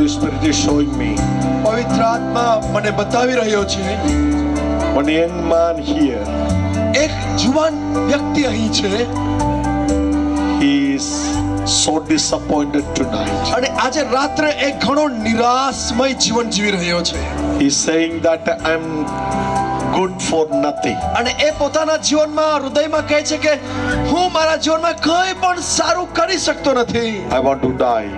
Holy Spirit is showing me પવિત્ર આત્મા મને બતાવી રહ્યો છે one young man here. એક જુવાન વ્યક્તિ અહીં છે He is so disappointed tonight. અને આજે રાત્રે એક ઘણો નિરાશમય જીવન જીવી રહ્યો છે He's saying that I'm good for nothing. અને એ પોતાના જીવનમાં હૃદયમાં કહે છે કે હું મારા જીવનમાં કંઈ પણ સારું કરી શકતો નથી I want to die.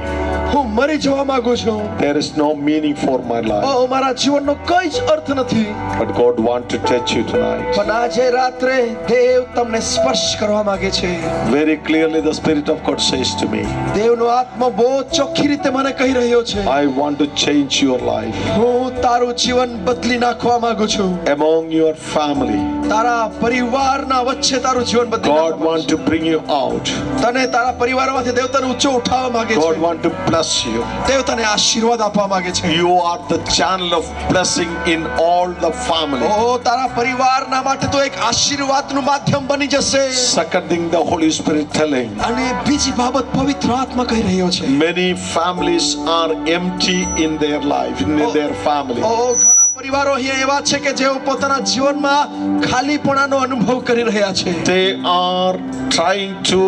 હું મરી જવા માંગુ છું There is no meaning for my life. મારા જીવનનો કંઈ જ અર્થ નથી But God wants to touch you tonight. પણ આજે રાત્રે દેવ તમને સ્પર્શ કરવા માંગે છે Very clearly the Spirit of God says to me, દેવનો આત્મા બહુ ચોખ્ખી રીતે મને કહી રહ્યો છે I want to change your life. હું તારું જીવન બદલી નાખવા માંગુ છું Among your family, તારા પરિવારના વચ્ચે તારું જીવન બદલી God નાખવા wants to bring you out. તને તારા પરિવારમાંથી દેવ તને ઊંચો ઉઠાવવા માંગે God છે wants to bless you. દેવ તને આશીર્વાદ આપવા માંગે છે You are the channel of blessing in all the family. તારા પરિવારના માટે તો એક આશીર્વાદનું માધ્યમ બની જશે Second thing the Holy Spirit telling, અને બીજી બાબત પવિત્ર આત્મા કહી રહ્યો છે many families are empty in their life, in their family. ઘણા પરિવારો અહીંયા એવા છે કે જેઓ પોતાના જીવનમાં ખાલીપણાનો અનુભવ કરી રહ્યા છે They are trying to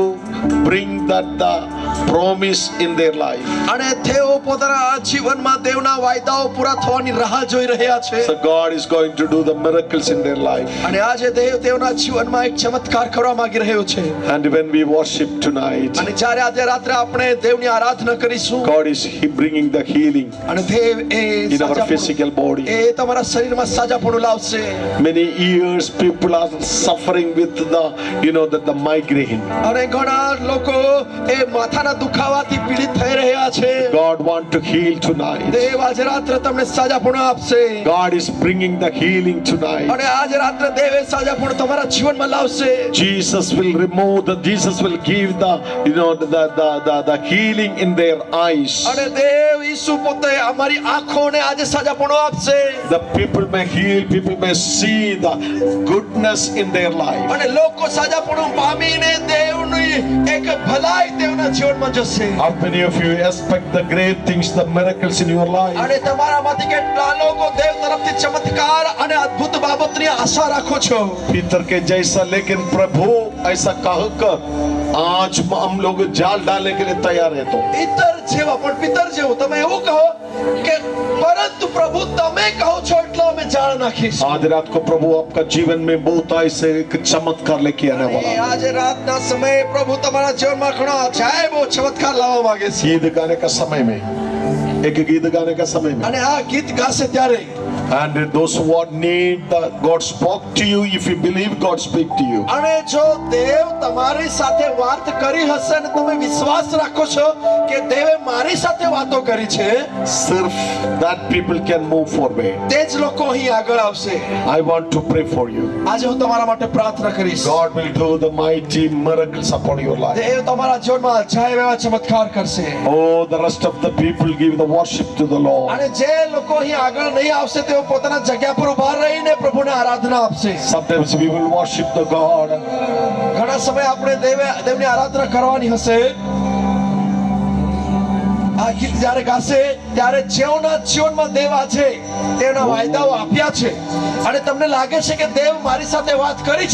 bring that the promise in their life. અને તેઓ પોતાના જીવનમાં દેવના વાયદાઓ પૂરા થવાની રાહ જોઈ રહ્યા છે So God is going to do the miracles in their life. અને આજે દેવ તેઓના જીવનમાં એક ચમત્કાર કરવા માંગી રહ્યો છે And when we worship tonight, અને જ્યારે આજે રાત્રે આપણે દેવની આરાધના કરીશું God is bringing the healing અને દેવ એ in our સાજાપણું- physical body. એ તમારા શરીરમાં સાજાપણું લાવશે Many years people are suffering with the migraine. અને ઘણા લોકો એ માથાના દુખાવાથી પીડિત થઈ રહ્યા છે God want to heal tonight. દેવ આજે રાત્રે તમને સાજાપણું આપશે God is bringing the healing tonight. અને આજે રાત્રે દેવ એ સાજાપણું તમારા જીવનમાં લાવશે Jesus will give the healing in their eyes. અને દેવ ઈસુ પોતે અમારી આંખોને આજે સાજાપણું આપશે The people may heal, people may see the goodness in their life. અને લોકો સાજાપણું પામીને દેવની એક ભલાઈ દેવના જીવનમાં જશે How many of you expect the great things, the miracles in your life? અને તમારામાંથી કેટલા લોકો દેવ તરફથી ચમત્કાર અને અદ્ભુત બાબતની આશા રાખો છો पीतर के जैसा, लेकिन प्रभु ऐसा कहकर आज हम लोग जाल डालने के लिए तैयार है. तो પિતર જેવા પણ પિતર જેવું તમે એવું કહો કે પરંતુ પ્રભુ તમે કહો છો એટલે અમે જાળ નાખીશું आज रात को प्रभु आपका जीवन में बहुत ऐसे एक चमत्कार लेके आने वाला है. આજે રાતના સમયે પ્રભુ તમારા જીવનમાં ઘણો અજાયબો ચમત્કાર લાવવા માંગે છે गीत गाने का समय में, एक गीत गाने का समय में, અને આ ગીત ગાશે ત્યારે and those who need God spoke to you, if you believe God speak to you, અને જો દેવ તમારી સાથે વાત કરી હશે અને તમે વિશ્વાસ રાખો છો કે દેવે મારી સાથે વાતો કરી છે सिर्फ that people can move forward. તે જ લોકો અહીં આગળ આવશે I want to pray for you. આજે હું તમારા માટે પ્રાર્થના કરીશ God will do the mighty miracles upon your life. દેવ તમારા જીવનમાં અજાયબ એવા ચમત્કાર કરશે Oh, the rest of the people give the worship to the Lord. અને જે લોકો અહીં આગળ નહીં આવશે તેઓ પોતાના જગ્યા પર ઉભા રહીને પ્રભુને આરાધના આપશે Sometimes we will worship the God. ઘણા સમય આપણે દેવની આરાધના કરવાની હશે આ ગીત જ્યારે ગાશે ત્યારે જેઓના જીવનમાં દેવ આજે તેના વાયદાઓ આપ્યા છે અને તમને લાગે છે કે દેવ મારી સાથે વાત કરી છે